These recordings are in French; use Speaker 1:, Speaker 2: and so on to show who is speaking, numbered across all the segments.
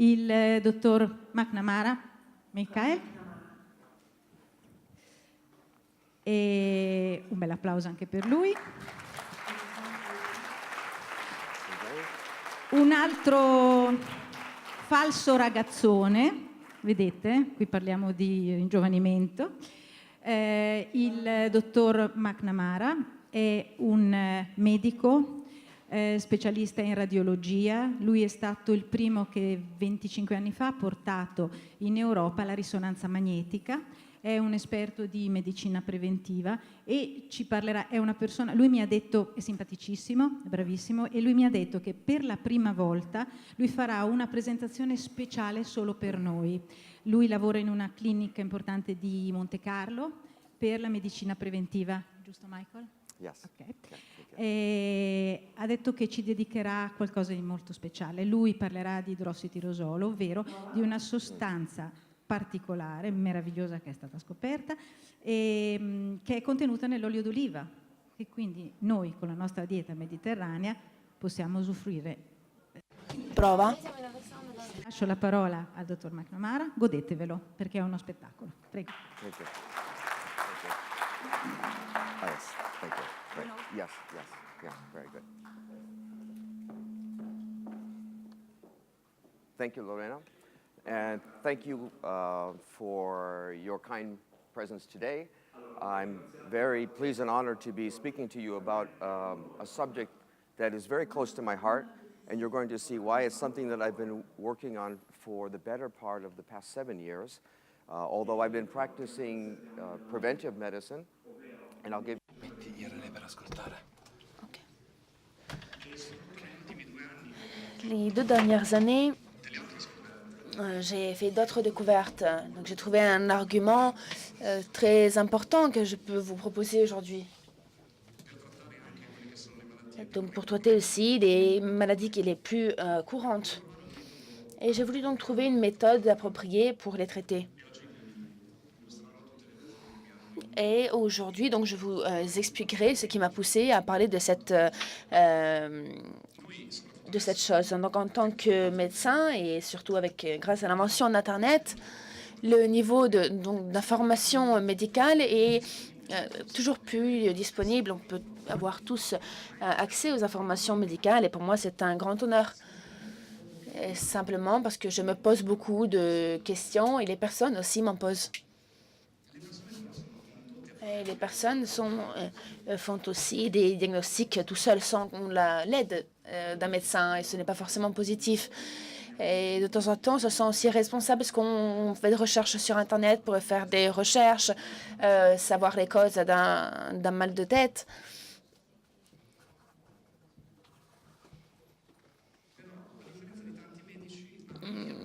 Speaker 1: il dottor McNamara, Michael. E un bel applauso anche per lui. Un altro falso ragazzone, vedete, qui parliamo di ringiovanimento, il dottor McNamara è un medico specialista in radiologia. Lui è stato il primo che 25 anni fa ha portato in Europa la risonanza magnetica. È un esperto di medicina preventiva e ci parlerà, è una persona, lui mi ha detto, è simpaticissimo, è bravissimo, e lui mi ha detto che per la prima volta lui farà una presentazione speciale solo per noi. Lui lavora in una clinica importante di Monte Carlo per la medicina preventiva, giusto Michael?
Speaker 2: Yes.
Speaker 1: Okay. E ha detto che ci dedicherà a qualcosa di molto speciale. Lui parlerà di idrossitirosolo, ovvero di una sostanza particolare, meravigliosa, che è stata scoperta e che è contenuta nell'olio d'oliva, e quindi noi con la nostra dieta mediterranea possiamo usufruire.
Speaker 3: Prova.
Speaker 1: Lascio la parola al dottor McNamara, godetevelo perché è uno spettacolo. Prego.
Speaker 2: Thank you. Yes, thank you. Great. Yes, yeah, very good. Thank you, Lorena. And thank you for your kind presence today. I'm very pleased and honored to be speaking to you about a subject that is very close to my heart, and you're going to see why it's something that I've been working on for the better part of the past 7 years, although I've been practicing preventive medicine, and I'll give
Speaker 3: Les 2 dernières années, j'ai fait d'autres découvertes. Donc j'ai trouvé un argument très important que je peux vous proposer aujourd'hui. Donc pour traiter aussi des maladies qui sont les plus courantes. Et j'ai voulu donc trouver une méthode appropriée pour les traiter. Et aujourd'hui, donc, je vous expliquerai ce qui m'a poussé à parler de cette chose. Donc, en tant que médecin et surtout grâce à l'invention d'Internet, le niveau d'information médicale est toujours plus disponible. On peut avoir tous accès aux informations médicales et pour moi, c'est un grand honneur. Et simplement parce que je me pose beaucoup de questions et les personnes aussi m'en posent. Et les personnes font aussi des diagnostics tout seuls sans l'aide d'un médecin et ce n'est pas forcément positif. Et de temps en temps, se sont aussi responsables parce qu'on fait des recherches sur Internet pour faire des recherches, savoir les causes d'un mal de tête.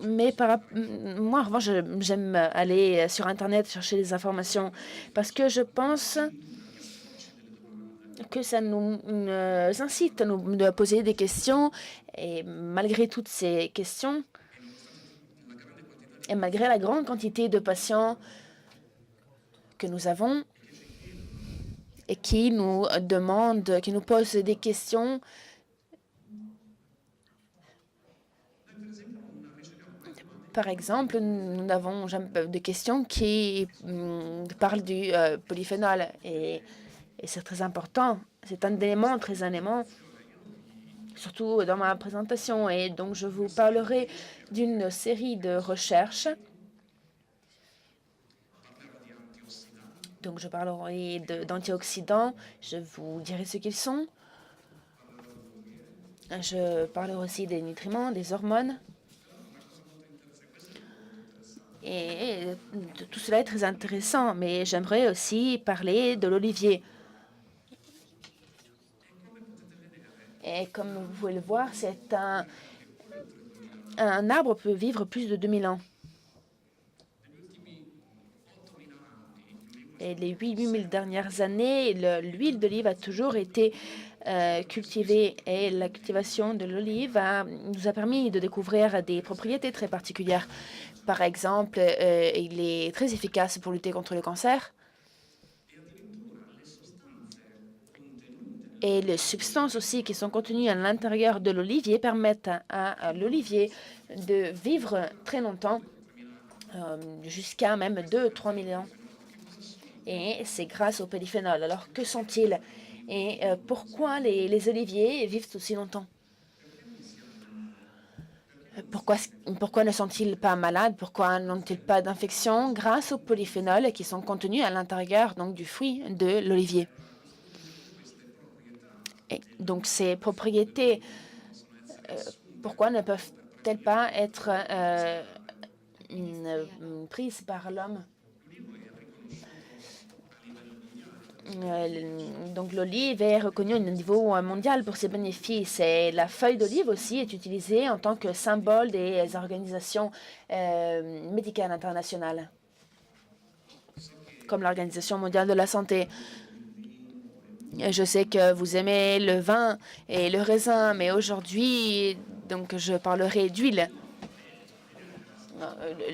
Speaker 3: Mais moi, en revanche, j'aime aller sur Internet chercher des informations parce que je pense que ça nous incite à nous poser des questions. Et malgré toutes ces questions, et malgré la grande quantité de patients que nous avons et qui nous demandent, qui nous posent des questions, par exemple, nous avons des questions qui parlent du polyphénol et c'est très important. C'est un élément très surtout dans ma présentation. Et donc, je vous parlerai d'une série de recherches. Donc, je parlerai d'antioxydants. Je vous dirai ce qu'ils sont. Je parlerai aussi des nutriments, des hormones. Et tout cela est très intéressant, mais j'aimerais aussi parler de l'olivier. Et comme vous pouvez le voir, c'est un arbre peut vivre plus de 2000 ans. Et les 8000 dernières années, l'huile d'olive a toujours été cultivée. Et la cultivation de l'olive nous a permis de découvrir des propriétés très particulières. Par exemple, il est très efficace pour lutter contre le cancer. Et les substances aussi qui sont contenues à l'intérieur de l'olivier permettent à l'olivier de vivre très longtemps, jusqu'à même 2-3 000 ans. Et c'est grâce aux polyphénols. Alors, que sont-ils et pourquoi les oliviers vivent aussi longtemps? Pourquoi ne sont-ils pas malades? Pourquoi n'ont-ils pas d'infection? Grâce aux polyphénols qui sont contenus à l'intérieur donc du fruit de l'olivier. Et donc, ces propriétés, pourquoi ne peuvent-elles pas être prises par l'homme? Donc l'olive est reconnue au niveau mondial pour ses bénéfices et la feuille d'olive aussi est utilisée en tant que symbole des organisations médicales internationales, comme l'Organisation mondiale de la santé. Je sais que vous aimez le vin et le raisin, mais aujourd'hui, donc je parlerai d'huile.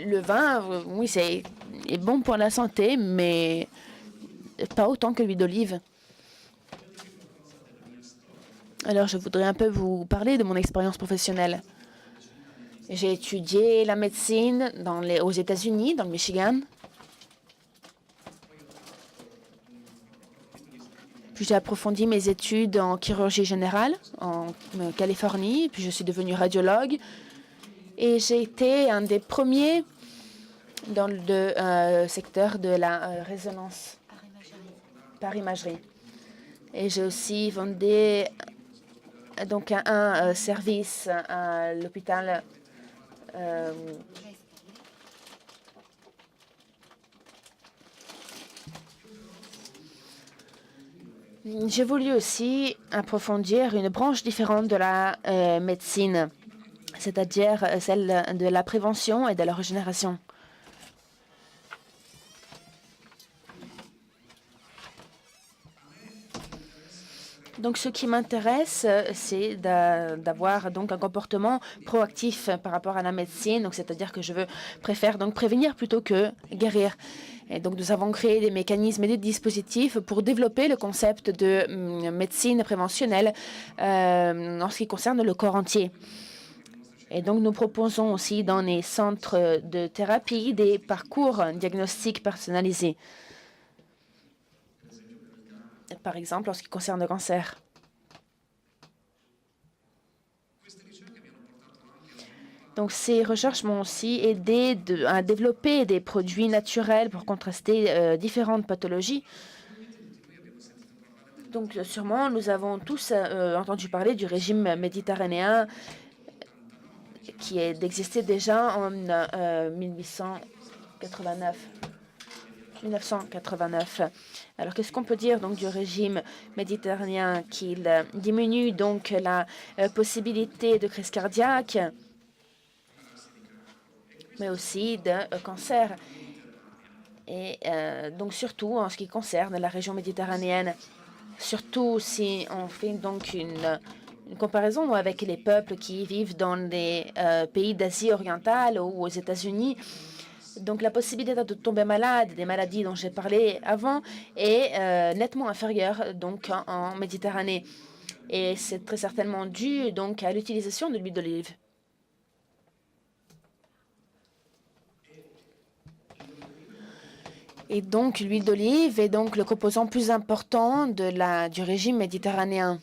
Speaker 3: Le vin, oui, est bon pour la santé, mais pas autant que l'huile d'olive. Alors, je voudrais un peu vous parler de mon expérience professionnelle. J'ai étudié la médecine aux États-Unis, dans le Michigan. Puis j'ai approfondi mes études en chirurgie générale en Californie. Puis je suis devenue radiologue. Et j'ai été un des premiers dans le secteur de la résonance par imagerie. Et j'ai aussi vendu donc un service à l'hôpital j'ai voulu aussi approfondir une branche différente de la médecine, c'est-à-dire celle de la prévention et de la régénération. Donc, ce qui m'intéresse, c'est d'avoir donc un comportement proactif par rapport à la médecine. Donc, c'est-à-dire que je préfère donc prévenir plutôt que guérir. Et donc, nous avons créé des mécanismes et des dispositifs pour développer le concept de médecine préventionnelle en ce qui concerne le corps entier. Et donc, nous proposons aussi dans les centres de thérapie des parcours diagnostiques personnalisés. Par exemple, en ce qui concerne le cancer. Donc, ces recherches m'ont aussi aidé à développer des produits naturels pour contraster différentes pathologies. Donc, sûrement, nous avons tous entendu parler du régime méditerranéen qui existait déjà en 1989. Alors, qu'est-ce qu'on peut dire donc du régime méditerranéen? Qu'il diminue donc la possibilité de crise cardiaque, mais aussi de cancer. Et donc, surtout en ce qui concerne la région méditerranéenne, surtout si on fait donc une comparaison avec les peuples qui vivent dans les pays d'Asie orientale ou aux États-Unis. Donc, la possibilité de tomber malade, des maladies dont j'ai parlé avant, est nettement inférieure donc en Méditerranée. Et c'est très certainement dû donc à l'utilisation de l'huile d'olive. Et donc, l'huile d'olive est donc le composant plus important du régime méditerranéen.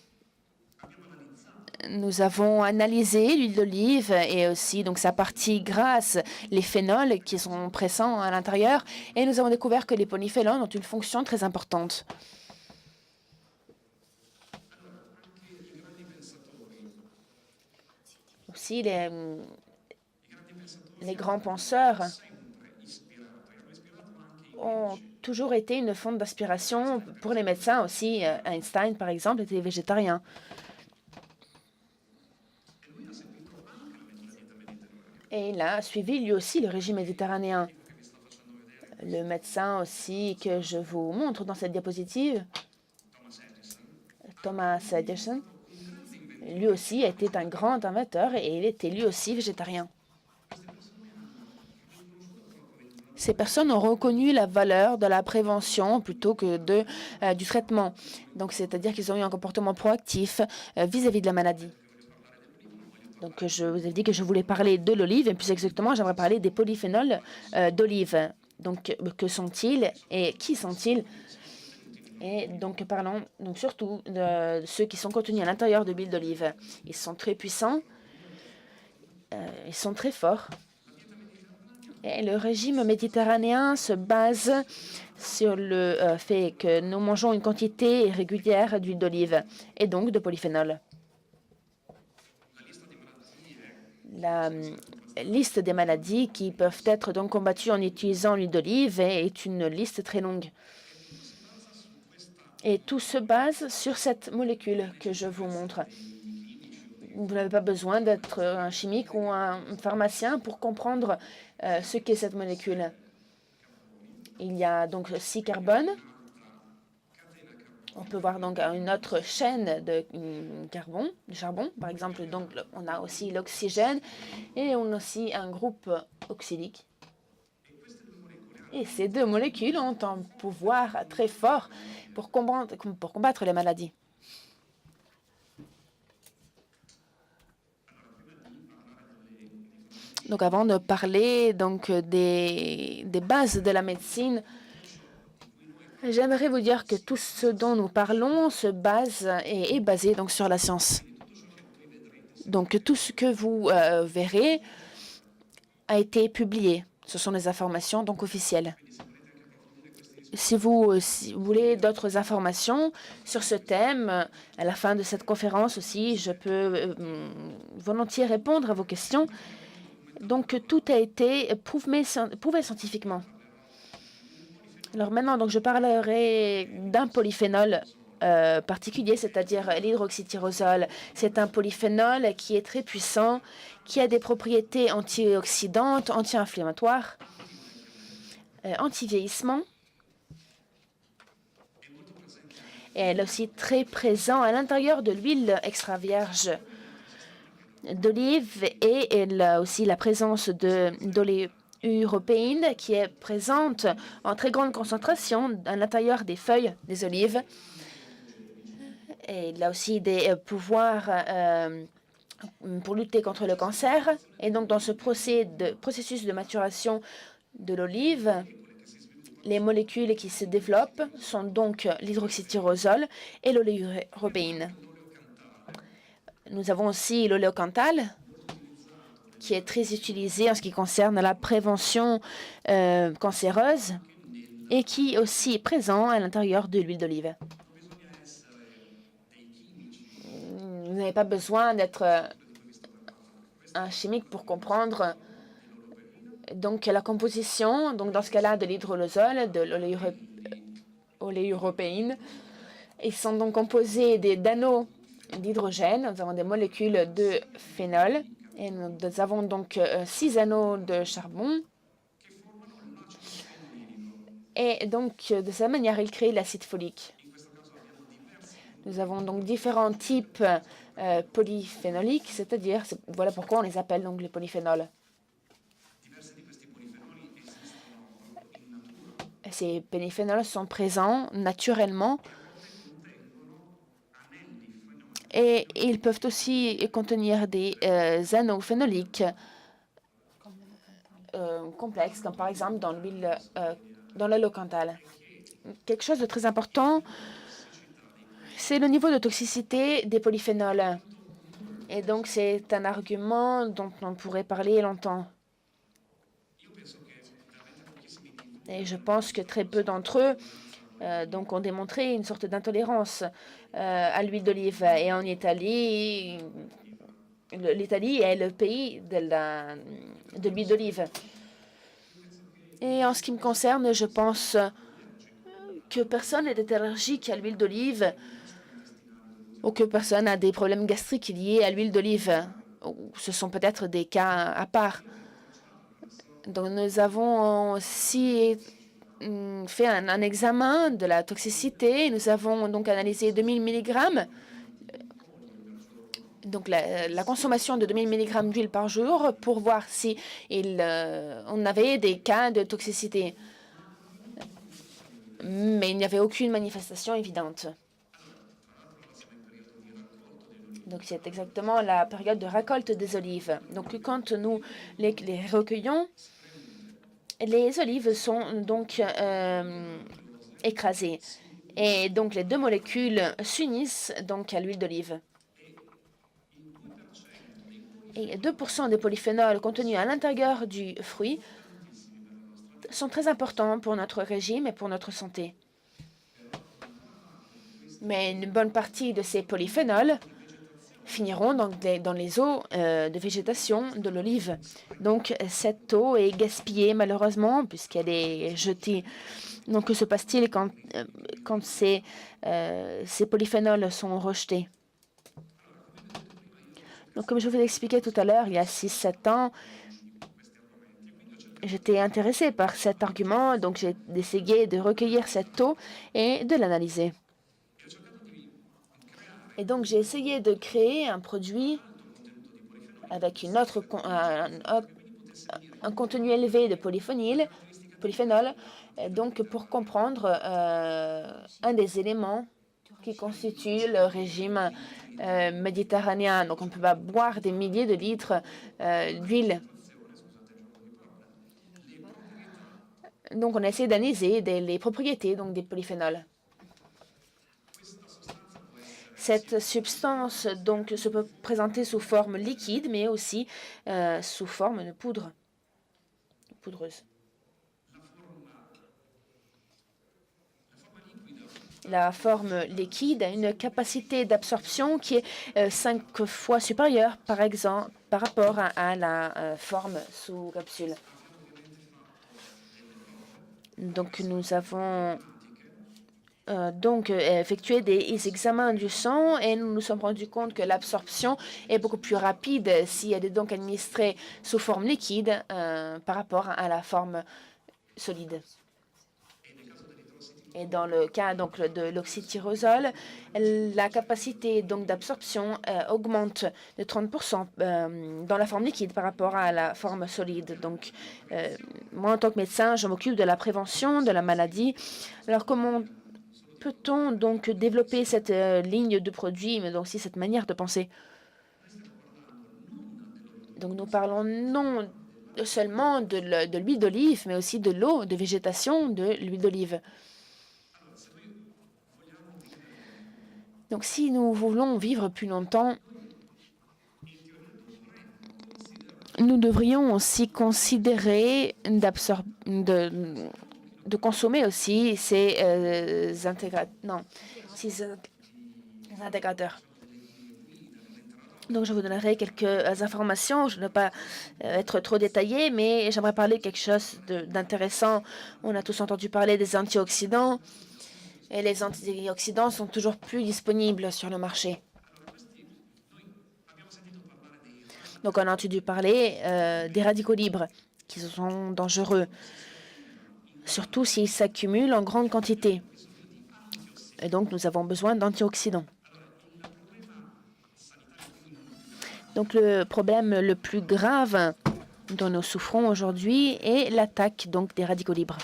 Speaker 3: Nous avons analysé l'huile d'olive et aussi donc sa partie grasse, les phénols qui sont présents à l'intérieur, et nous avons découvert que les polyphénols ont une fonction très importante. Aussi, les grands penseurs ont toujours été une fonte d'inspiration pour les médecins aussi. Einstein, par exemple, était végétarien. Et il a suivi lui aussi le régime méditerranéen. Le médecin aussi que je vous montre dans cette diapositive, Thomas Edison, lui aussi était un grand inventeur et il était lui aussi végétarien. ces personnes ont reconnu la valeur de la prévention plutôt que du traitement. Donc, c'est-à-dire qu'ils ont eu un comportement proactif vis-à-vis de la maladie. Donc, je vous ai dit que je voulais parler de l'olive, et plus exactement, j'aimerais parler des polyphénols d'olive. Donc, que sont-ils et qui sont-ils? Et donc, parlons donc surtout de ceux qui sont contenus à l'intérieur de l'huile d'olive. Ils sont très puissants, ils sont très forts. Et le régime méditerranéen se base sur le fait que nous mangeons une quantité régulière d'huile d'olive et donc de polyphénol. La liste des maladies qui peuvent être donc combattues en utilisant l'huile d'olive est une liste très longue. Et tout se base sur cette molécule que je vous montre. Vous n'avez pas besoin d'être un chimique ou un pharmacien pour comprendre ce qu'est cette molécule. Il y a donc 6 carbones. On peut voir donc une autre chaîne de charbon, par exemple. Donc, on a aussi l'oxygène et on a aussi un groupe oxydique. Et ces 2 molécules ont un pouvoir très fort pour combattre les maladies. Donc, avant de parler donc, des bases de la médecine, j'aimerais vous dire que tout ce dont nous parlons est basé donc, sur la science. Donc, tout ce que vous verrez a été publié. Ce sont des informations donc officielles. Si vous voulez d'autres informations sur ce thème, à la fin de cette conférence aussi, je peux volontiers répondre à vos questions. Donc, tout a été prouvé scientifiquement. Alors maintenant, donc, je parlerai d'un polyphénol particulier, c'est-à-dire l'hydroxytyrosol. C'est un polyphénol qui est très puissant, qui a des propriétés antioxydantes, anti-inflammatoires, anti-vieillissement. Et elle est aussi très présent à l'intérieur de l'huile extra vierge d'olive, et elle a aussi la présence d'oléuropéine qui est présente en très grande concentration à l'intérieur des feuilles des olives. Et il a aussi des pouvoirs pour lutter contre le cancer. Et donc, dans ce processus de maturation de l'olive, les molécules qui se développent sont donc l'hydroxytyrosol et l'oléuropéine. Nous avons aussi l'oléocanthal, qui est très utilisé en ce qui concerne la prévention cancéreuse et qui est aussi présent à l'intérieur de l'huile d'olive. Vous n'avez pas besoin d'être un chimique pour comprendre donc la composition, donc dans ce cas-là, de l'hydrolysol, de l'oléuropéine. Ils sont donc composés d'anneaux d'hydrogène. Nous avons des molécules de phénol et nous avons donc 6 anneaux de charbon. Et donc, de cette manière, ils créent l'acide folique. Nous avons donc différents types polyphénoliques, c'est-à-dire, voilà pourquoi on les appelle donc les polyphénols. Ces polyphénols sont présents naturellement et ils peuvent aussi contenir des anneaux phénoliques complexes, comme par exemple dans l'huile, dans l'oléocanthal. Quelque chose de très important, c'est le niveau de toxicité des polyphénols. Et donc, c'est un argument dont on pourrait parler longtemps. Et je pense que très peu d'entre eux donc ont démontré une sorte d'intolérance à l'huile d'olive. Et en Italie, l'Italie est le pays de l'huile d'olive. Et en ce qui me concerne, je pense que personne n'est allergique à l'huile d'olive ou que personne n'a des problèmes gastriques liés à l'huile d'olive. Ce sont peut-être des cas à part. Donc, nous avons aussi fait un examen de la toxicité. Nous avons donc analysé 2000 mg donc la consommation de 2000 mg d'huile par jour pour voir si on avait des cas de toxicité. Mais il n'y avait aucune manifestation évidente. Donc c'est exactement la période de récolte des olives. Donc quand nous les recueillons, les olives sont donc écrasées. Et donc les deux molécules s'unissent donc à l'huile d'olive. Et 2% des polyphénols contenus à l'intérieur du fruit sont très importants pour notre régime et pour notre santé. Mais une bonne partie de ces polyphénols finiront dans les eaux de végétation de l'olive. Donc cette eau est gaspillée malheureusement puisqu'elle est jetée. Donc que se passe-t-il quand ces polyphénols sont rejetés? Donc comme je vous ai expliqué tout à l'heure, il y a 6-7 ans, j'étais intéressée par cet argument, donc j'ai essayé de recueillir cette eau et de l'analyser. Et donc j'ai essayé de créer un produit avec un contenu élevé de polyphénol, donc pour comprendre un des éléments qui constitue le régime méditerranéen. Donc on ne peut pas boire des milliers de litres d'huile. Donc on a essayé d'analyser les propriétés donc, des polyphénols. Cette substance donc, se peut présenter sous forme liquide, mais aussi sous forme de poudreuse. La forme liquide a une capacité d'absorption qui est 5 fois supérieure, par rapport à la forme sous capsule. Donc, nous avons effectué des examens du sang et nous nous sommes rendus compte que l'absorption est beaucoup plus rapide si elle est donc administrée sous forme liquide par rapport à la forme solide. Et dans le cas donc, de l'oxytyrosol, la capacité d'absorption augmente de 30% dans la forme liquide par rapport à la forme solide. Donc, moi, en tant que médecin, je m'occupe de la prévention de la maladie. Alors, comment peut-on donc développer cette ligne de produits, mais donc aussi cette manière de penser? Donc, nous parlons non seulement de l'huile d'olive, mais aussi de l'eau de végétation de l'huile d'olive. Donc, si nous voulons vivre plus longtemps, nous devrions aussi considérer de consommer aussi ces intégrateurs. Donc, je vous donnerai quelques informations. Je ne vais pas être trop détaillée, mais j'aimerais parler de quelque chose d'intéressant. On a tous entendu parler des antioxydants. Et les antioxydants sont toujours plus disponibles sur le marché. Donc, on a entendu parler des radicaux libres qui sont dangereux, surtout s'ils s'accumulent en grande quantité. Et donc, nous avons besoin d'antioxydants. Donc, le problème le plus grave dont nous souffrons aujourd'hui est l'attaque donc des radicaux libres.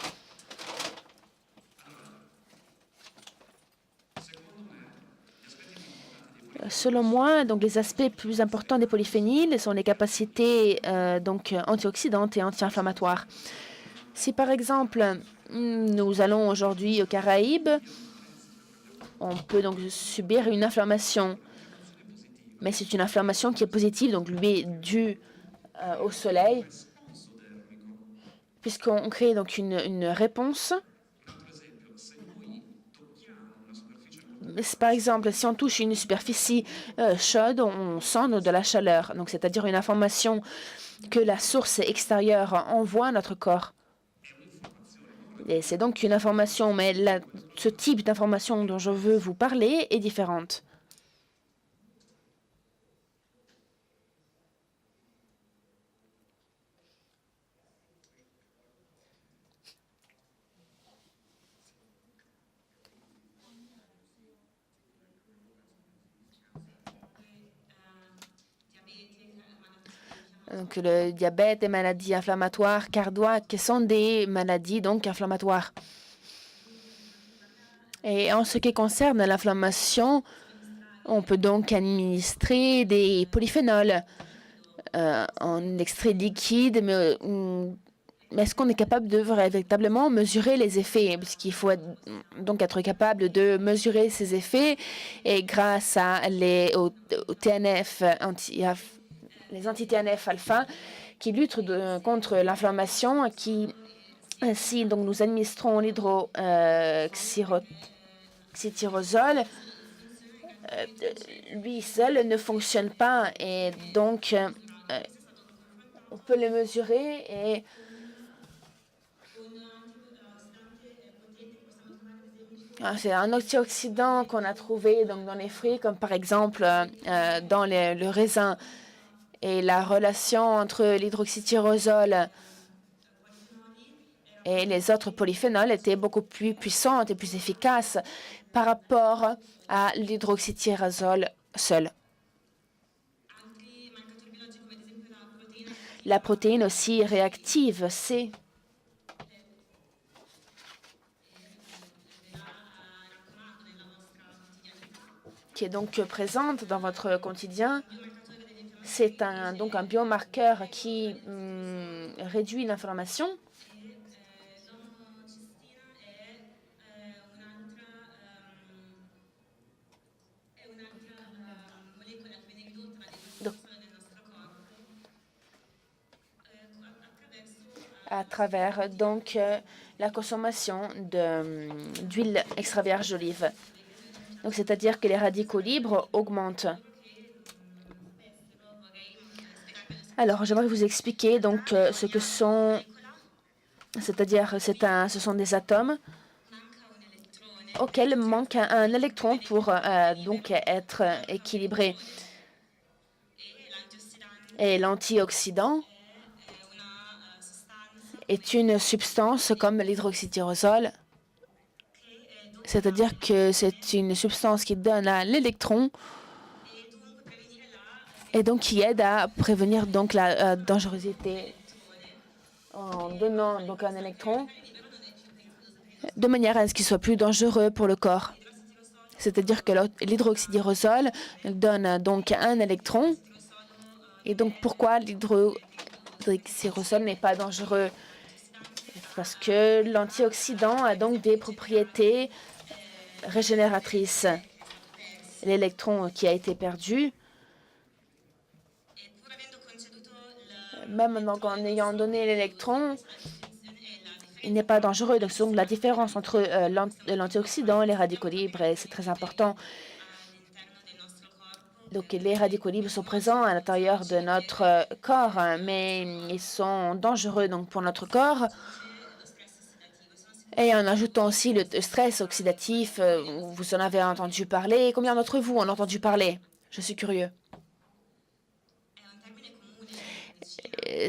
Speaker 3: Selon moi, donc, les aspects plus importants des polyphényls sont les capacités antioxydantes et anti-inflammatoires. Si par exemple, nous allons aujourd'hui aux Caraïbes, on peut donc subir une inflammation. Mais c'est une inflammation qui est positive, donc lui est due au soleil, puisqu'on crée donc une réponse. Par exemple, si on touche une superficie chaude, on sent de la chaleur, donc c'est-à-dire une information que la source extérieure envoie à notre corps. Et c'est donc une information, mais ce type d'information dont je veux vous parler est différente. Donc, le diabète, les maladies inflammatoires cardiaques sont des maladies donc inflammatoires. Et en ce qui concerne l'inflammation, on peut donc administrer des polyphénols en extrait liquide, mais est-ce qu'on est capable de véritablement mesurer les effets? Puisqu'il faut donc être capable de mesurer ces effets, et grâce au TNF, les anti-TNF alpha, qui luttent contre l'inflammation, si donc nous administrons l'hydroxytyrosol, lui seul ne fonctionne pas, et donc on peut le mesurer. Et c'est un antioxydant qu'on a trouvé donc dans les fruits, comme par exemple dans le raisin. Et la relation entre l'hydroxytyrosol et les autres polyphénols était beaucoup plus puissante et plus efficace par rapport à l'hydroxytyrosol seul. La protéine aussi réactive C, qui est donc présente dans votre quotidien, c'est donc un biomarqueur qui réduit l'inflammation. À travers donc la consommation d'huile extra vierge d'olive. Donc, c'est-à-dire que les radicaux libres augmentent. Alors, j'aimerais vous expliquer donc ce que sont, c'est-à-dire ce sont des atomes auxquels manque un électron pour donc être équilibré. Et l'antioxydant est une substance comme l'hydroxytyrosol, c'est-à-dire que c'est une substance qui donne à l'électron et donc qui aide à prévenir donc la dangerosité en donnant donc un électron de manière à ce qu'il soit plus dangereux pour le corps. C'est-à-dire que l'hydroxytyrosol donne donc un électron. Et donc pourquoi l'hydroxytyrosol n'est pas dangereux? Parce que l'antioxydant a donc des propriétés régénératrices. L'électron qui a été perdu, même donc en ayant donné l'électron, il n'est pas dangereux. Donc, c'est donc la différence entre l'antioxydant et les radicaux libres, et c'est très important. Donc, les radicaux libres sont présents à l'intérieur de notre corps, mais ils sont dangereux donc, pour notre corps. Et en ajoutant aussi le stress oxydatif, vous en avez entendu parler. Combien d'entre vous en ont entendu parler? Je suis curieux.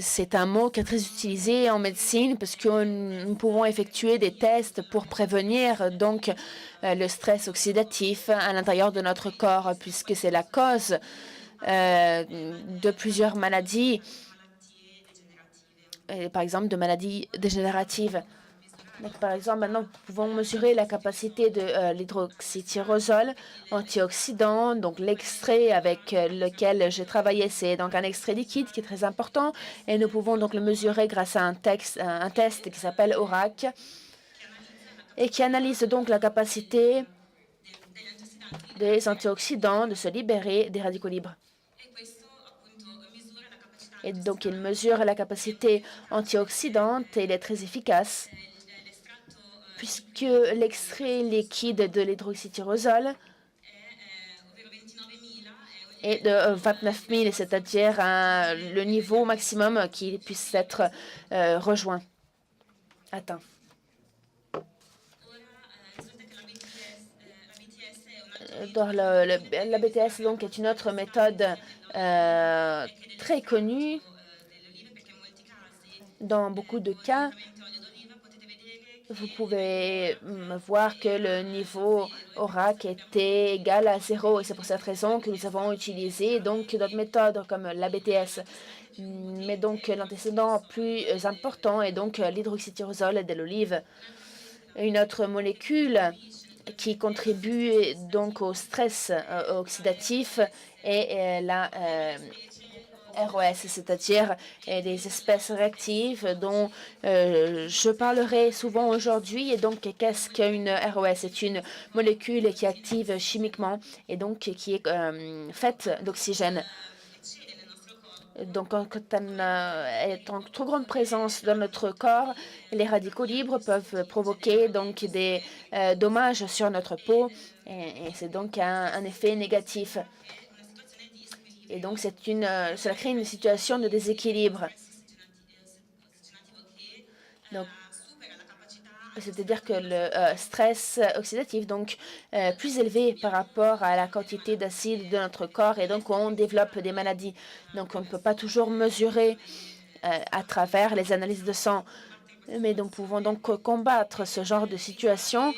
Speaker 3: C'est un mot qui est très utilisé en médecine parce que nous pouvons effectuer des tests pour prévenir donc le stress oxydatif à l'intérieur de notre corps, puisque c'est la cause de plusieurs maladies, par exemple de maladies dégénératives. Donc, par exemple, maintenant, nous pouvons mesurer la capacité de l'hydroxytyrosol antioxydant. Donc, l'extrait avec lequel j'ai travaillé, c'est donc un extrait liquide qui est très important. Et nous pouvons donc le mesurer grâce à un test qui s'appelle ORAC et qui analyse donc la capacité des antioxydants de se libérer des radicaux libres. Et donc, il mesure la capacité antioxydante et il est très efficace, puisque l'extrait liquide de l'hydroxytyrosol est de 29 000, c'est-à-dire le niveau maximum qui puisse être rejoint, atteint. La BTS donc, est une autre méthode très connue dans beaucoup de cas. vous pouvez voir que le niveau ORAC était égal à 0 et c'est pour cette raison que nous avons utilisé donc d'autres méthodes comme l'ABTS. Mais donc l'antécédent plus important est donc l'hydroxytyrosol de l'olive. Une autre molécule qui contribue donc au stress oxydatif est la ROS, c'est-à-dire des espèces réactives dont je parlerai souvent aujourd'hui. Et donc, qu'est-ce qu'une ROS? C'est une molécule qui active chimiquement et donc qui est faite d'oxygène. Donc, quand elle est en trop grande présence dans notre corps, les radicaux libres peuvent provoquer donc des dommages sur notre peau et c'est donc un effet négatif. Et donc, cela crée une situation de déséquilibre. Donc, c'est-à-dire que le stress oxydatif, donc plus élevé par rapport à la quantité d'acide de notre corps, et donc on développe des maladies. Donc, on ne peut pas toujours mesurer à travers les analyses de sang. Mais nous pouvons donc combattre ce genre de situation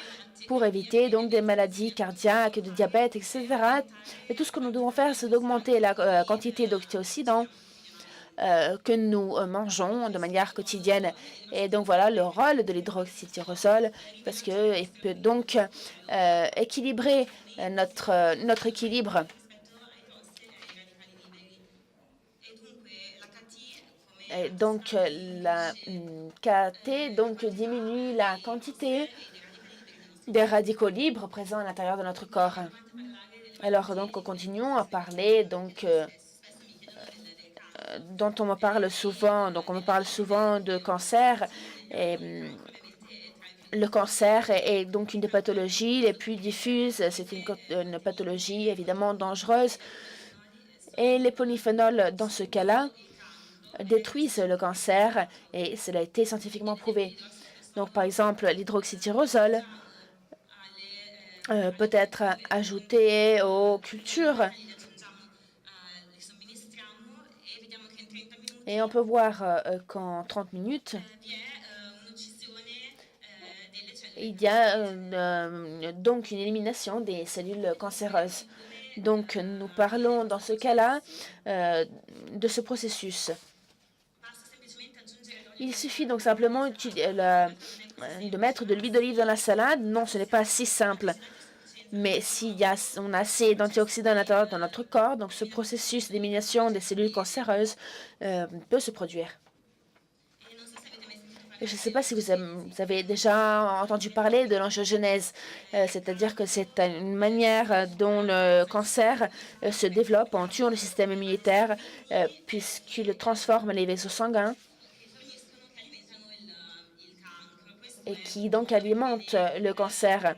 Speaker 3: pour éviter donc des maladies cardiaques, de diabète, etc. Et tout ce que nous devons faire, c'est d'augmenter la quantité d'antioxydants que nous mangeons de manière quotidienne. Et donc voilà le rôle de l'hydroxytyrosol parce qu'il peut donc équilibrer notre équilibre. Et donc la KT donc diminue la quantité des radicaux libres présents à l'intérieur de notre corps. Alors donc continuons à parler donc dont on me parle souvent. Donc on me parle souvent de cancer. Et le cancer est donc une des pathologies les plus diffuses. C'est une pathologie évidemment dangereuse. Et les polyphénols dans ce cas-là détruisent le cancer et cela a été scientifiquement prouvé. Donc, par exemple, l'hydroxytyrosol peut être ajouté aux cultures. Et on peut voir qu'en 30 minutes, il y a donc une élimination des cellules cancéreuses. Donc, nous parlons dans ce cas-là de ce processus. Il suffit donc simplement de mettre de l'huile d'olive dans la salade. Non, ce n'est pas si simple. Mais on a assez d'antioxydants à l'intérieur de notre corps, donc ce processus d'élimination des cellules cancéreuses peut se produire. Je ne sais pas si vous avez déjà entendu parler de l'angiogenèse, c'est-à-dire que c'est une manière dont le cancer se développe en tuant le système immunitaire, puisqu'il transforme les vaisseaux sanguins et qui donc alimente le cancer.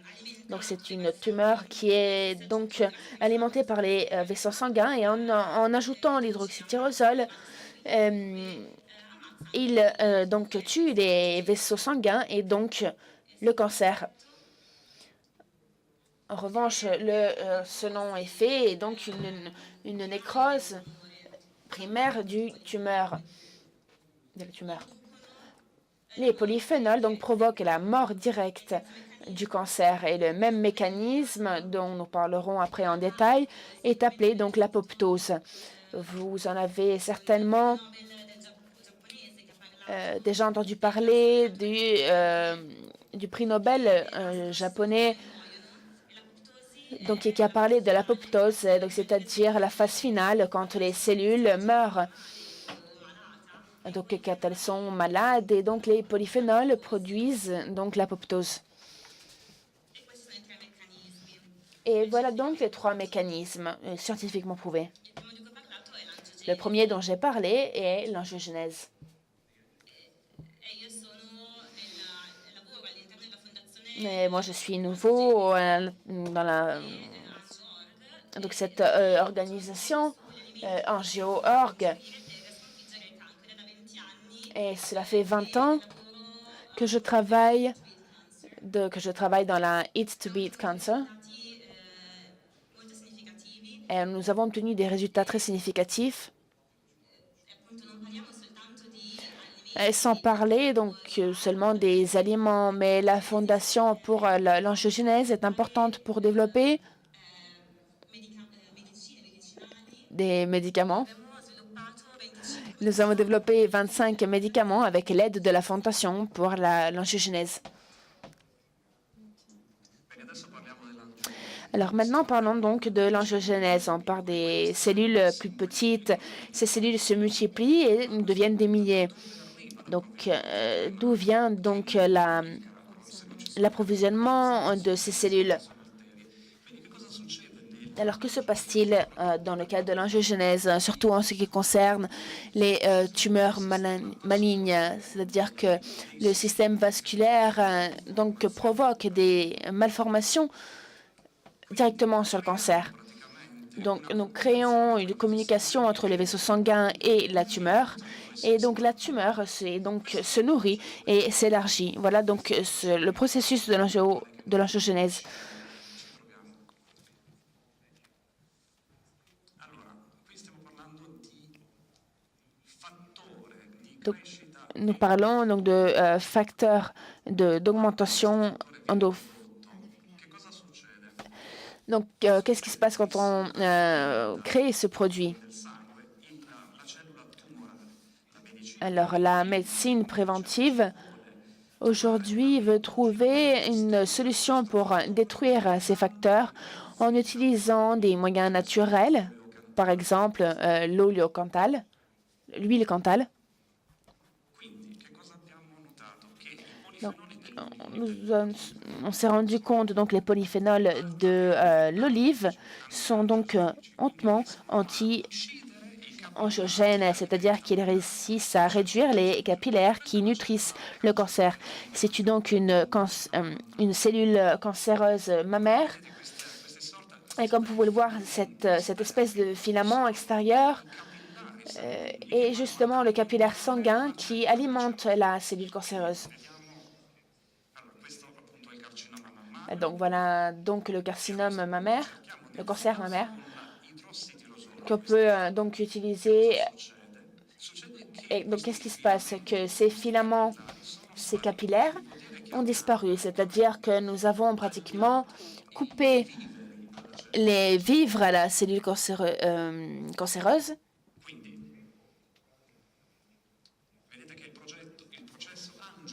Speaker 3: Donc c'est une tumeur qui est donc alimentée par les vaisseaux sanguins et en ajoutant l'hydroxytyrosol, il donc tue les vaisseaux sanguins et donc le cancer. En revanche, le second effet est donc une nécrose primaire de la tumeur. Les polyphénols donc provoquent la mort directe du cancer et le même mécanisme dont nous parlerons après en détail est appelé donc l'apoptose. Vous en avez certainement déjà entendu parler du prix Nobel japonais donc, qui a parlé de l'apoptose, c'est-à-dire la phase finale quand les cellules meurent. Donc, quand elles sont malades, et donc les polyphénols produisent donc l'apoptose. Et voilà donc les trois mécanismes scientifiquement prouvés. Le premier dont j'ai parlé est l'angiogenèse. Mais moi, je suis nouveau dans donc cette organisation Angio-Org. Et cela fait 20 ans que je travaille dans la Eat to Beat Cancer. Et nous avons obtenu des résultats très significatifs. sans parler donc seulement des aliments, mais la fondation pour l'angiogenèse est importante pour développer des médicaments. Nous avons développé 25 médicaments avec l'aide de la fondation pour l'angiogenèse. Alors maintenant, parlons donc de l'angiogenèse. On parle des cellules plus petites. Ces cellules se multiplient et deviennent des milliers. Donc, d'où vient donc l'approvisionnement de ces cellules? Alors, que se passe-t-il dans le cas de l'angiogenèse, surtout en ce qui concerne les tumeurs malignes? C'est-à-dire que le système vasculaire donc provoque des malformations directement sur le cancer. Donc, nous créons une communication entre les vaisseaux sanguins et la tumeur. Et donc, la tumeur se nourrit et s'élargit. Voilà donc le processus de l'angiogenèse. Donc, nous parlons donc de facteurs d'augmentation endophilique. Donc, qu'est-ce qui se passe quand on crée ce produit? Alors, la médecine préventive, aujourd'hui, veut trouver une solution pour détruire ces facteurs en utilisant des moyens naturels, par exemple l'huile cantale. Donc, on s'est rendu compte donc les polyphénols de l'olive sont donc hautement anti-angiogènes, c'est-à-dire qu'ils réussissent à réduire les capillaires qui nutrissent le cancer. C'est donc une cellule cancéreuse mammaire. Et comme vous pouvez le voir, cette espèce de filament extérieur est justement le capillaire sanguin qui alimente la cellule cancéreuse. Donc voilà donc le carcinome mammaire, le cancer mammaire, qu'on peut donc utiliser. Et donc qu'est-ce qui se passe? Que ces filaments, ces capillaires ont disparu, c'est-à-dire que nous avons pratiquement coupé les vivres à la cellule cancéreuse.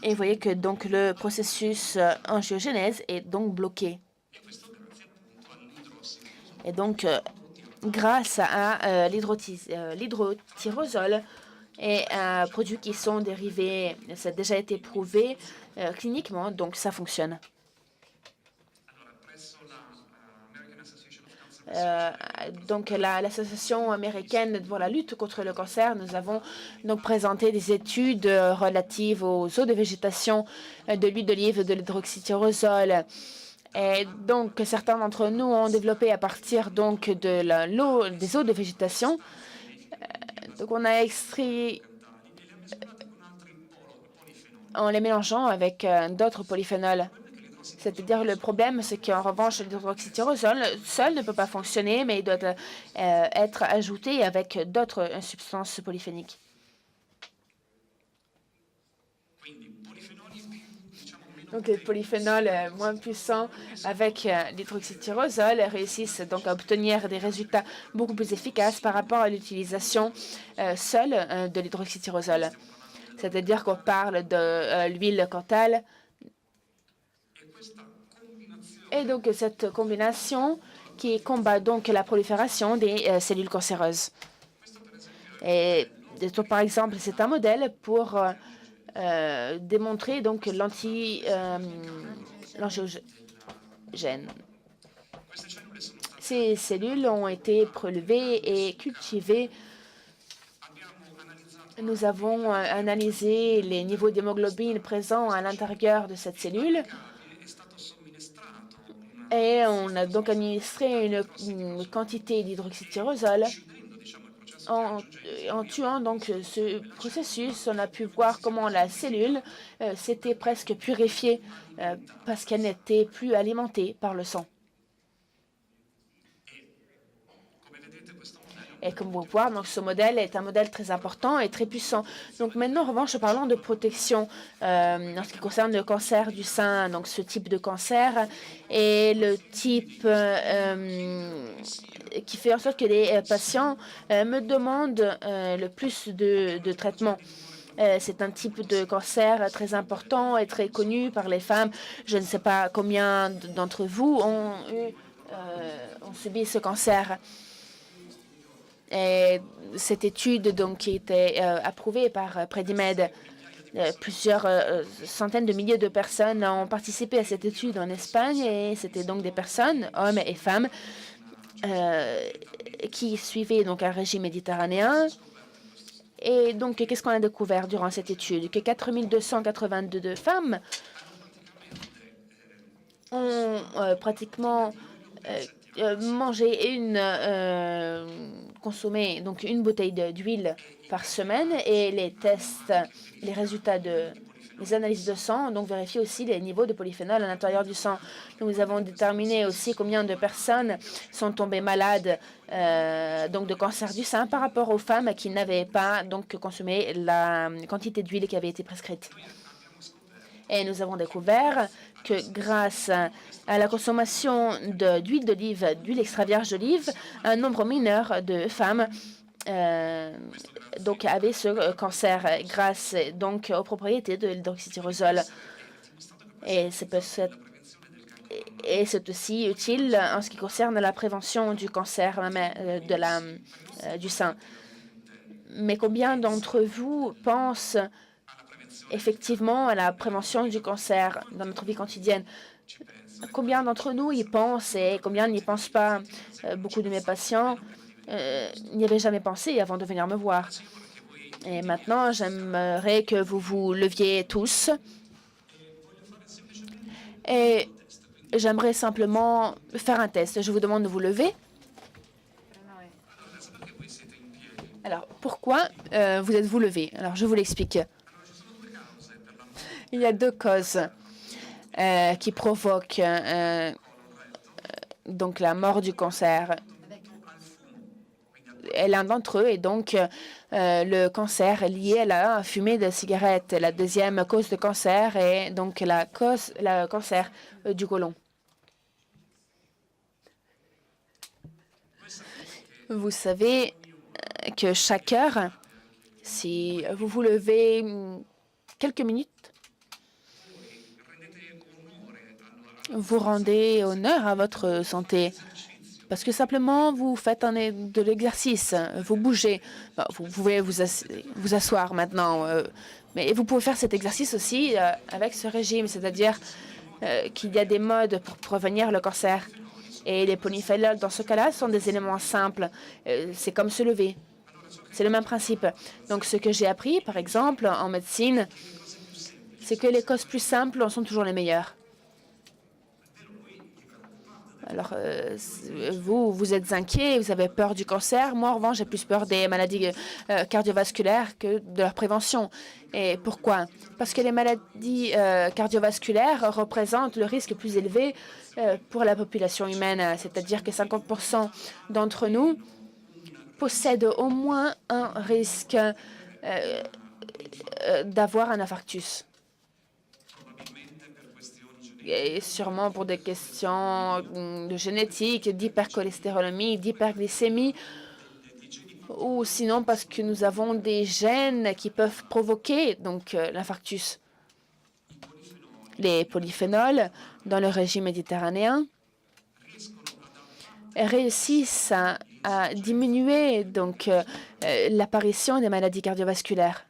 Speaker 3: Et vous voyez que donc le processus angiogenèse est donc bloqué. Et donc, grâce à l'hydrotyrosol et produits qui sont dérivés, ça a déjà été prouvé cliniquement, donc ça fonctionne. Donc, l'association américaine pour la lutte contre le cancer, nous avons donc présenté des études relatives aux eaux de végétation de l'huile d'olive, de l'hydroxytyrosol. Et donc, certains d'entre nous ont développé à partir donc de des eaux de végétation. Donc, on a extrait en les mélangeant avec d'autres polyphénols. C'est-à-dire, le problème, c'est qu'en revanche, l'hydroxytyrosol seul ne peut pas fonctionner, mais il doit être ajouté avec d'autres substances polyphéniques. Donc, les polyphénols moins puissants avec l'hydroxytyrosol réussissent donc à obtenir des résultats beaucoup plus efficaces par rapport à l'utilisation seule de l'hydroxytyrosol. C'est-à-dire qu'on parle de l'huile cantale. Et donc, cette combinaison qui combat donc la prolifération des cellules cancéreuses. Et donc, par exemple, c'est un modèle pour démontrer donc l'angiogène. Ces cellules ont été prélevées et cultivées. Nous avons analysé les niveaux d'hémoglobine présents à l'intérieur de cette cellule. Et on a donc administré une quantité d'hydroxytyrosol. En tuant donc ce processus, on a pu voir comment la cellule s'était presque purifiée parce qu'elle n'était plus alimentée par le sang. Et comme vous pouvez voir, donc, ce modèle est un modèle très important et très puissant. Donc maintenant, en revanche, parlons de protection en ce qui concerne le cancer du sein. Donc ce type de cancer est le type qui fait en sorte que les patients me demandent le plus de traitements. C'est un type de cancer très important et très connu par les femmes. Je ne sais pas combien d'entre vous ont subi ce cancer. Et cette étude donc, qui était approuvée par Predimed, plusieurs centaines de milliers de personnes ont participé à cette étude en Espagne et c'était donc des personnes, hommes et femmes, qui suivaient donc un régime méditerranéen. Et donc, qu'est-ce qu'on a découvert durant cette étude? Que 4282 femmes ont pratiquement mangé consommé donc une bouteille d'huile par semaine et les tests, les résultats les analyses de sang ont donc vérifié aussi les niveaux de polyphénol à l'intérieur du sang. Donc, nous avons déterminé aussi combien de personnes sont tombées malades donc de cancer du sein par rapport aux femmes qui n'avaient pas donc consommé la quantité d'huile qui avait été prescrite. Et nous avons découvert que grâce à la consommation d'huile d'olive, d'huile extra vierge d'olive, un nombre mineur de femmes donc avaient ce cancer grâce donc aux propriétés de l'hydroxytyrosol. Et c'est aussi utile en ce qui concerne la prévention du cancer du sein. Mais combien d'entre vous pensent effectivement à la prévention du cancer dans notre vie quotidienne? Combien d'entre nous y pensent et combien n'y pensent pas? Beaucoup de mes patients n'y avaient jamais pensé avant de venir me voir. Et maintenant, j'aimerais que vous vous leviez tous. Et j'aimerais simplement faire un test. Je vous demande de vous lever. Alors, pourquoi vous êtes-vous levé? Alors, je vous l'explique. Il y a deux causes qui provoquent donc la mort du cancer. Et l'un d'entre eux est donc le cancer lié à la fumée de cigarette. La deuxième cause de cancer est donc le cancer du côlon. Vous savez que chaque heure, si vous vous levez quelques minutes, vous rendez honneur à votre santé. Parce que simplement, vous faites de l'exercice, vous bougez. Bon, vous pouvez vous asseoir maintenant, mais vous pouvez faire cet exercice aussi avec ce régime, c'est-à-dire qu'il y a des modes pour prévenir le cancer. Et les polyphénols, dans ce cas-là, sont des éléments simples. C'est comme se lever. C'est le même principe. Donc, ce que j'ai appris, par exemple, en médecine, c'est que les causes plus simples sont toujours les meilleures. Alors, vous êtes inquiet, vous avez peur du cancer. Moi, en revanche, j'ai plus peur des maladies cardiovasculaires que de leur prévention. Et pourquoi? Parce que les maladies cardiovasculaires représentent le risque plus élevé pour la population humaine. C'est-à-dire que 50% d'entre nous possèdent au moins un risque d'avoir un infarctus. Et sûrement pour des questions de génétique, d'hypercholestérolémie, d'hyperglycémie, ou sinon parce que nous avons des gènes qui peuvent provoquer donc l'infarctus. Les polyphénols dans le régime méditerranéen réussissent à diminuer donc l'apparition des maladies cardiovasculaires.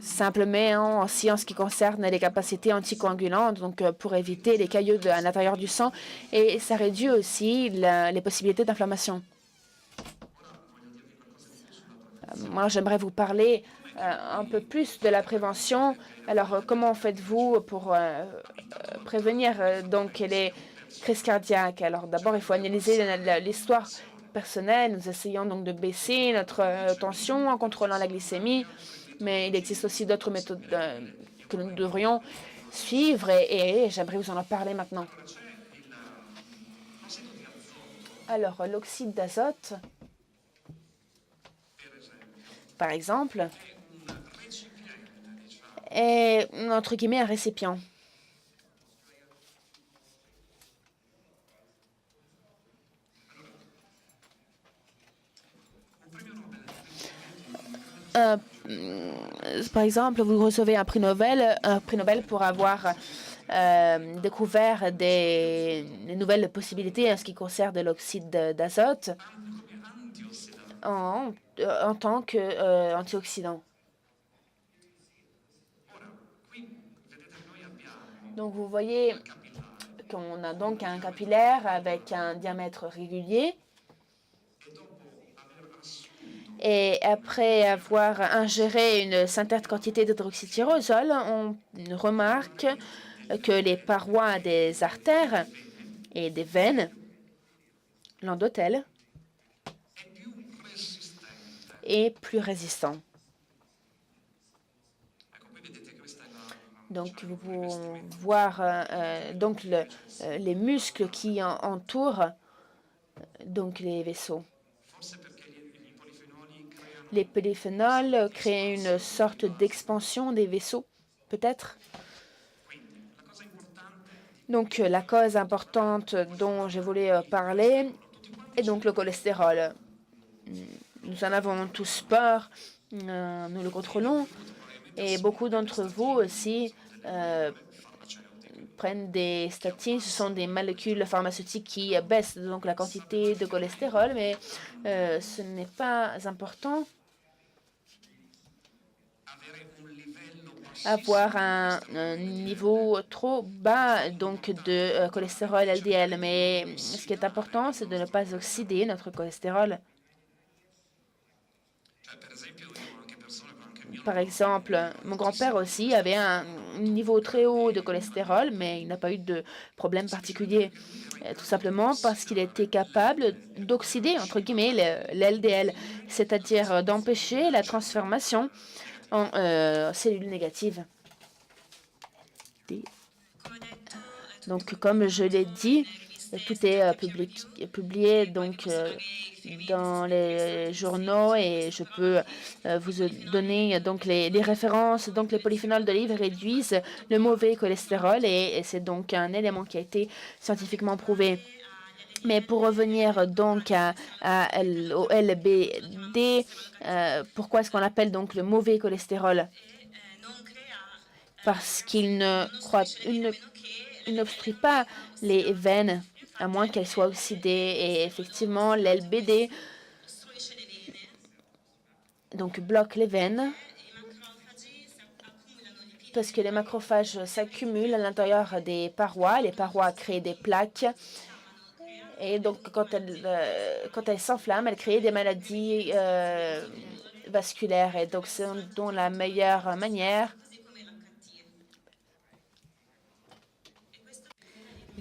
Speaker 3: Simplement aussi en ce qui concerne les capacités anticoagulantes, donc pour éviter les caillots à l'intérieur du sang, et ça réduit aussi les possibilités d'inflammation. Moi, j'aimerais vous parler un peu plus de la prévention. Alors, comment faites-vous pour prévenir donc les crises cardiaques? Alors, d'abord, il faut analyser l'histoire personnelle. Nous essayons donc de baisser notre tension en contrôlant la glycémie. Mais il existe aussi d'autres méthodes que nous devrions suivre et j'aimerais vous en parler maintenant. Alors, l'oxyde d'azote, par exemple, est, entre guillemets, un récipient. Par exemple, vous recevez un prix Nobel pour avoir découvert des nouvelles possibilités en ce qui concerne l'oxyde d'azote en tant qu'antioxydant. Donc, vous voyez qu'on a donc un capillaire avec un diamètre régulier. Et après avoir ingéré une certaine quantité d'hydroxytyrosol, on remarque que les parois des artères et des veines, l'endothèle, est plus résistant. Donc, vous pouvez voir donc les muscles qui entourent donc les vaisseaux. Les polyphénols créent une sorte d'expansion des vaisseaux, peut-être. Donc, la cause importante dont je voulais parler est donc le cholestérol. Nous en avons tous peur, nous le contrôlons, et beaucoup d'entre vous aussi prennent des statines. Ce sont des molécules pharmaceutiques qui baissent donc la quantité de cholestérol, mais ce n'est pas important avoir un niveau trop bas donc de cholestérol LDL. Mais ce qui est important, c'est de ne pas oxyder notre cholestérol. Par exemple, mon grand-père aussi avait un niveau très haut de cholestérol, mais il n'a pas eu de problème particulier. Tout simplement parce qu'il était capable d'oxyder, entre guillemets, l'LDL, c'est-à-dire d'empêcher la transformation en cellules négatives. Donc, comme je l'ai dit, tout est publié donc, dans les journaux et je peux vous donner donc, les références. Donc, les polyphénols d'olive réduisent le mauvais cholestérol et c'est donc un élément qui a été scientifiquement prouvé. Mais pour revenir donc au LBD, pourquoi est-ce qu'on l'appelle donc le mauvais cholestérol? Parce qu'il n'obstrue pas les veines, à moins qu'elles soient oxydées. Et effectivement, l'LBD donc bloque les veines parce que les macrophages s'accumulent à l'intérieur des parois. Les parois créent des plaques. Et donc, quand elles s'enflamment, elles créent des maladies vasculaires. Et donc, c'est donc la meilleure manière.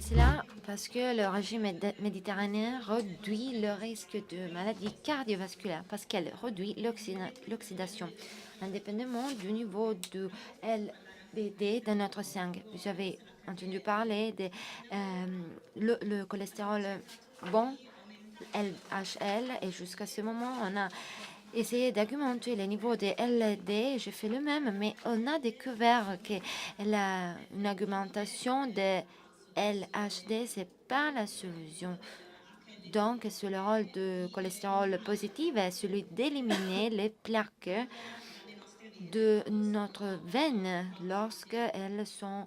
Speaker 4: C'est là parce que le régime méditerranéen réduit le risque de maladies cardiovasculaires parce qu'elle réduit l'oxydation, indépendamment du niveau de LBD dans notre sang. Vous avez entendu parler de le cholestérol bon, LHL, et jusqu'à ce moment, on a essayé d'argumenter les niveaux de LD. J'ai fait le même, mais on a découvert qu'une argumentation de LHD, c'est pas la solution. Donc, sur le rôle de cholestérol positif est celui d'éliminer les plaques de notre veine lorsqu'elles sont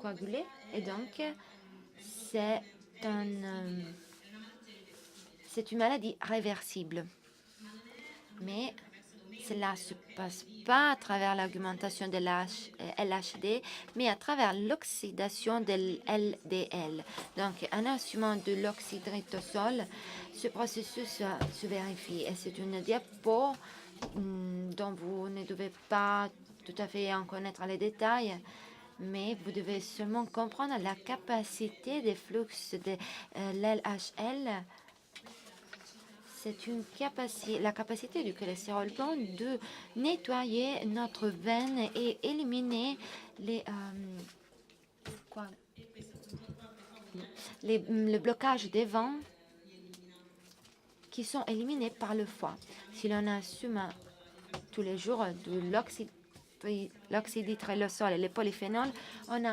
Speaker 4: coagulées. Et donc, c'est une maladie réversible. Mais cela ne se passe pas à travers l'argumentation de LHD, mais à travers l'oxydation de LDL. Donc, en assumant de l'oxydritosol, ce processus se vérifie. Et c'est une diapo dont vous ne devez pas tout à fait en connaître les détails, mais vous devez seulement comprendre la capacité des flux de l'LHL. C'est la capacité du cholestérol bon de nettoyer notre veine et éliminer le blocage des veines qui sont éliminés par le foie. Si l'on assume tous les jours de l'oxyditrylosol et les polyphénols, on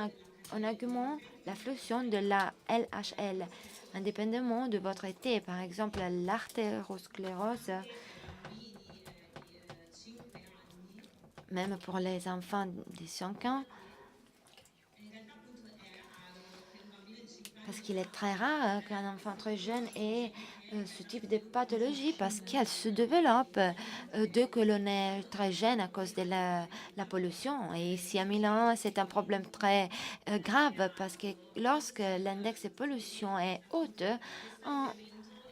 Speaker 4: augmente la fonction de la LHL, indépendamment de votre état. Par exemple, l'artérosclérose, même pour les enfants de 5 ans, parce qu'il est très rare qu'un enfant très jeune ait ce type de pathologie, parce qu'elle se développe dès que l'on est très jeune à cause de la pollution. Et ici à Milan, c'est un problème très grave, parce que lorsque l'index de pollution est haute,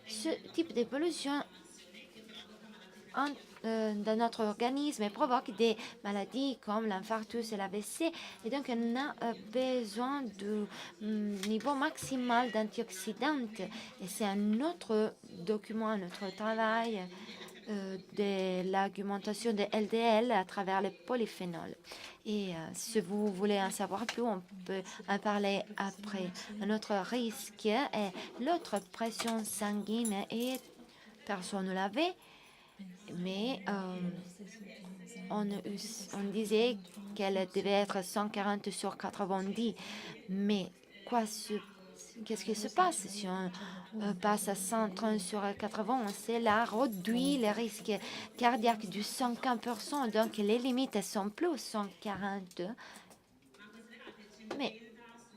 Speaker 4: ce type de pollution dans notre organisme provoque des maladies comme l'infarctus et l'AVC. Et donc, on a besoin du niveau maximal d'antioxydants. Et c'est un autre document, un autre travail de l'argumentation de LDL à travers les polyphénols. Et si vous voulez en savoir plus, on peut en parler après. Un autre risque est l'autre pression sanguine, et personne ne l'avait. Mais on disait qu'elle devait être 140/90. Mais qu'est-ce qui se passe si on passe à 130/80? Cela réduit le risque cardiaque de 50%. Donc les limites sont plus 140. Mais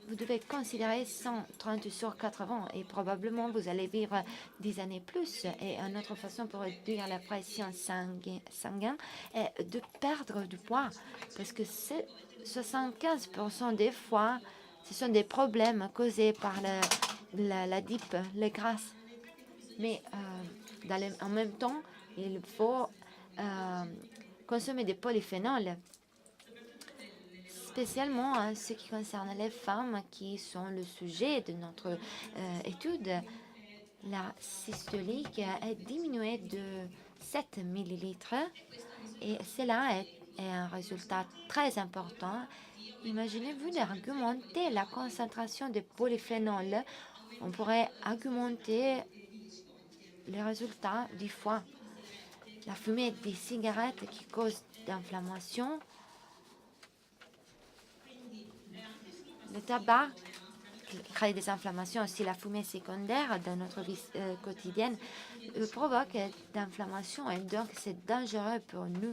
Speaker 4: vous devez considérer 130/80 et probablement vous allez vivre 10 années plus. Et une autre façon pour réduire la pression sanguine est de perdre du poids, parce que 75% des fois, ce sont des problèmes causés par la DIP, les grasses. Mais en même temps, il faut consommer des polyphénols, spécialement en ce qui concerne les femmes qui sont le sujet de notre étude. La systolique est diminuée de 7 millilitres et cela est un résultat très important. Imaginez-vous d'augmenter la concentration de polyphénols. On pourrait augmenter les résultats 10 fois. La fumée des cigarettes qui cause d'inflammation. Le tabac crée des inflammations. Aussi, la fumée secondaire dans notre vie quotidienne provoque d'inflammation, et donc c'est dangereux pour nous.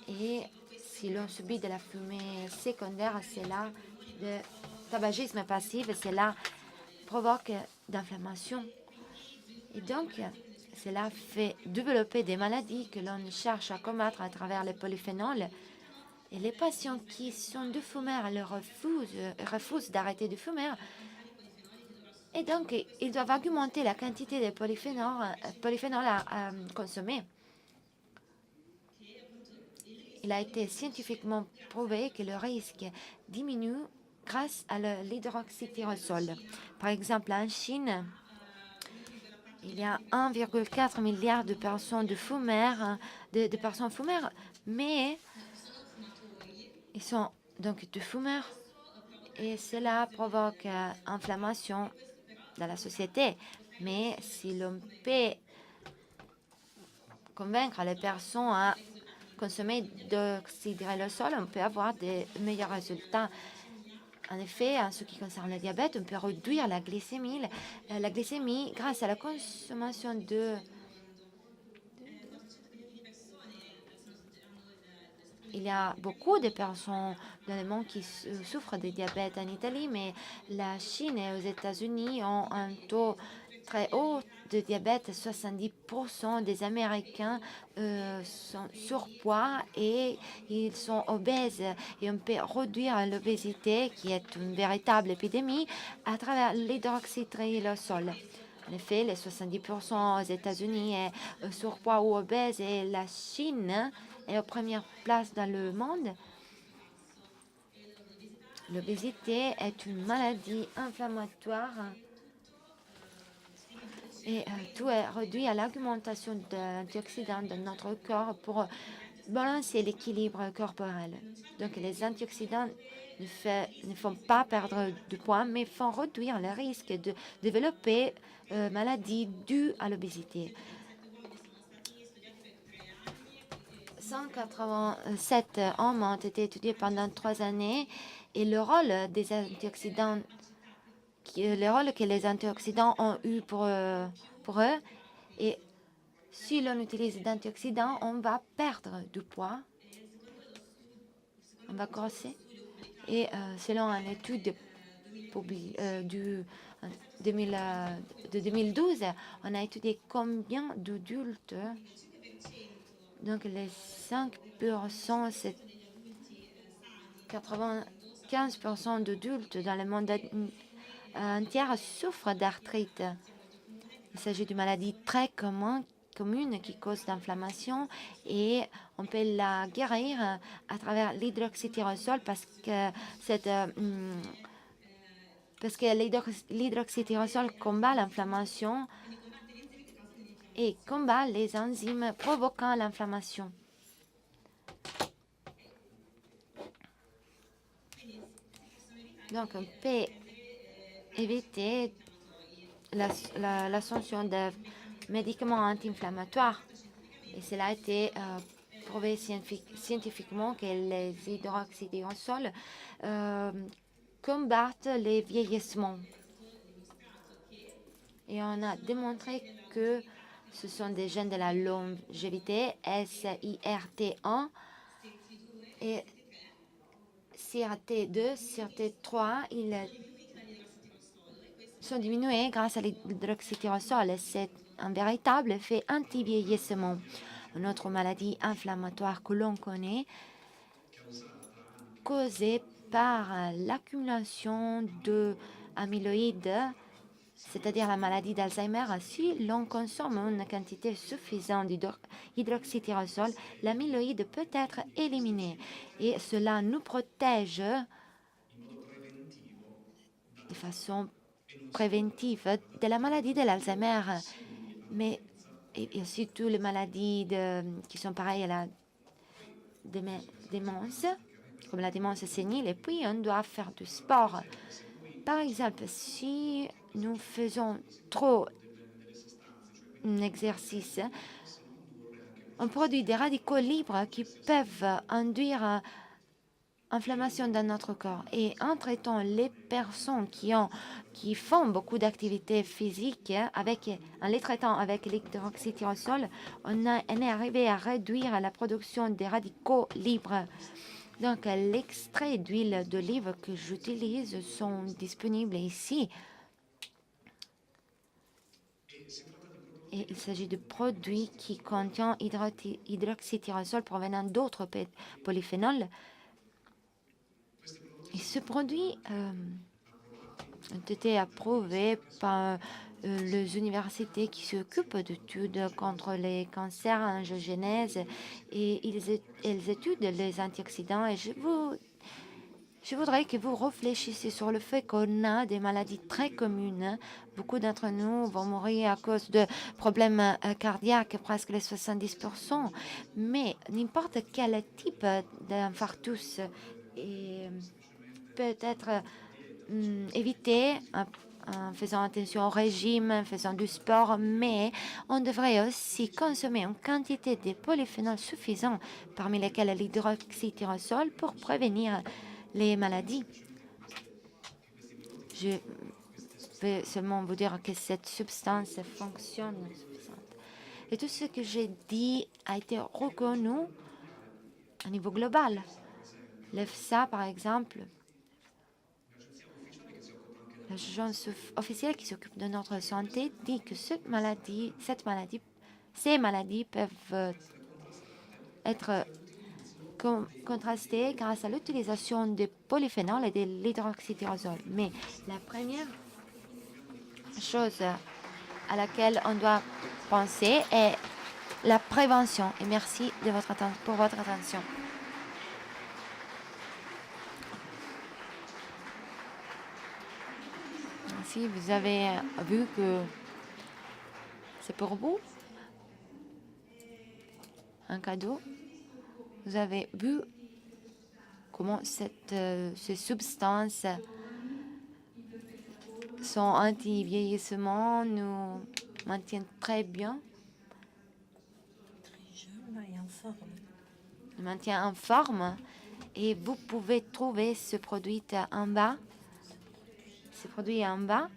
Speaker 4: Et si l'on subit de la fumée secondaire, cela, de tabagisme passif, cela provoque d'inflammation. Et donc, cela fait développer des maladies que l'on cherche à combattre à travers les polyphénols. Et les patients qui sont de fumeurs refusent d'arrêter de fumer. Et donc, ils doivent augmenter la quantité de polyphénols à consommer. Il a été scientifiquement prouvé que le risque diminue grâce à l'hydroxytyrosol. Par exemple, en Chine, il y a 1,4 milliard de personnes fumeurs, mais ils sont donc de fumeurs, et cela provoque inflammation dans la société. Mais si l'on peut convaincre les personnes à consommer d'oxyditrylosol, on peut avoir des meilleurs résultats. En effet, en ce qui concerne le diabète, on peut réduire la glycémie grâce à la consommation de Il y a beaucoup de personnes dans le monde qui souffrent de diabète en Italie, mais la Chine et aux États-Unis ont un taux très haut de diabète. 70% des Américains sont surpoids et ils sont obèses. Et on peut réduire l'obésité, qui est une véritable épidémie, à travers l'hydroxytyrosol. En effet, les 70% aux États-Unis est surpoids ou obèse, et la Chine est aux premières places dans le monde. L'obésité est une maladie inflammatoire et tout est réduit à l'augmentation d'antioxydants dans notre corps pour balancer l'équilibre corporel. Donc, les antioxydants ne font pas perdre de poids, mais font réduire le risque de développer maladies dues à l'obésité. 187 hommes ont été étudiés pendant 3 années et le rôle des antioxydants, le rôle que les antioxydants ont eu pour eux, et si l'on utilise d'antioxydants, on va perdre du poids, on va grossir. Et selon une étude de 2012, on a étudié combien d'adultes. Donc les 5%, c'est 95% d'adultes dans le monde entier souffrent d'arthrite. Il s'agit d'une maladie très commune qui cause d'inflammation et on peut la guérir à travers l'hydroxytyrosol parce que l'hydroxytyrosol combat l'inflammation et combat les enzymes provoquant l'inflammation. Donc, on peut éviter l'ascension de médicaments anti-inflammatoires. Et cela a été prouvé scientifiquement que les hydroxytyrosols combattent les vieillissements. Et on a démontré que ce sont des gènes de la longévité, SIRT1 et CRT2, CRT3, ils sont diminués grâce à l'hydroxytyrosol. C'est un véritable effet anti-vieillissement. Une autre maladie inflammatoire que l'on connaît, causée par l'accumulation d'amyloïdes, c'est-à-dire la maladie d'Alzheimer. Si l'on consomme une quantité suffisante d'hydroxytyrosol, l'amyloïde peut être éliminé et cela nous protège de façon préventive de la maladie de l'Alzheimer, mais et aussi toutes les maladies qui sont pareilles à la démence, comme la démence sénile, et puis on doit faire du sport. Par exemple, si nous faisons trop d'exercice, on produit des radicaux libres qui peuvent induire inflammation dans notre corps. Et en traitant les personnes qui font beaucoup d'activités physiques, en les traitant avec l'hydroxytyrosol, on est arrivé à réduire la production des radicaux libres. Donc, l'extrait d'huile d'olive que j'utilise sont disponibles ici. Et il s'agit de produits qui contiennent hydroxytyrosol provenant d'autres polyphénols. Et ce produit a été approuvé par les universités qui s'occupent d'études contre les cancers angiogénèse et ils étudient les antioxydants. Et je voudrais que vous réfléchissiez sur le fait qu'on a des maladies très communes. Beaucoup d'entre nous vont mourir à cause de problèmes cardiaques, presque les 70%. Mais n'importe quel type d'infarctus peut être évité en faisant attention au régime, en faisant du sport, mais on devrait aussi consommer une quantité de polyphénols suffisant, parmi lesquels l'hydroxytyrosol, pour prévenir les maladies. Je vais seulement vous dire que cette substance fonctionne suffisante. Et tout ce que j'ai dit a été reconnu à niveau global. L'EFSA, par exemple, l'agence officielle qui s'occupe de notre santé, dit que ces maladies peuvent être contrastées grâce à l'utilisation des polyphénols et de l'hydroxytyrosol. Mais la première chose à laquelle on doit penser est la prévention. Et merci pour votre attention. Si vous avez vu que c'est pour vous un cadeau, Vous avez vu comment ces substances sont anti-vieillissement, nous maintiennent très bien, nous maintiennent en forme. Et vous pouvez trouver ce produit en bas. Ce produit en bas.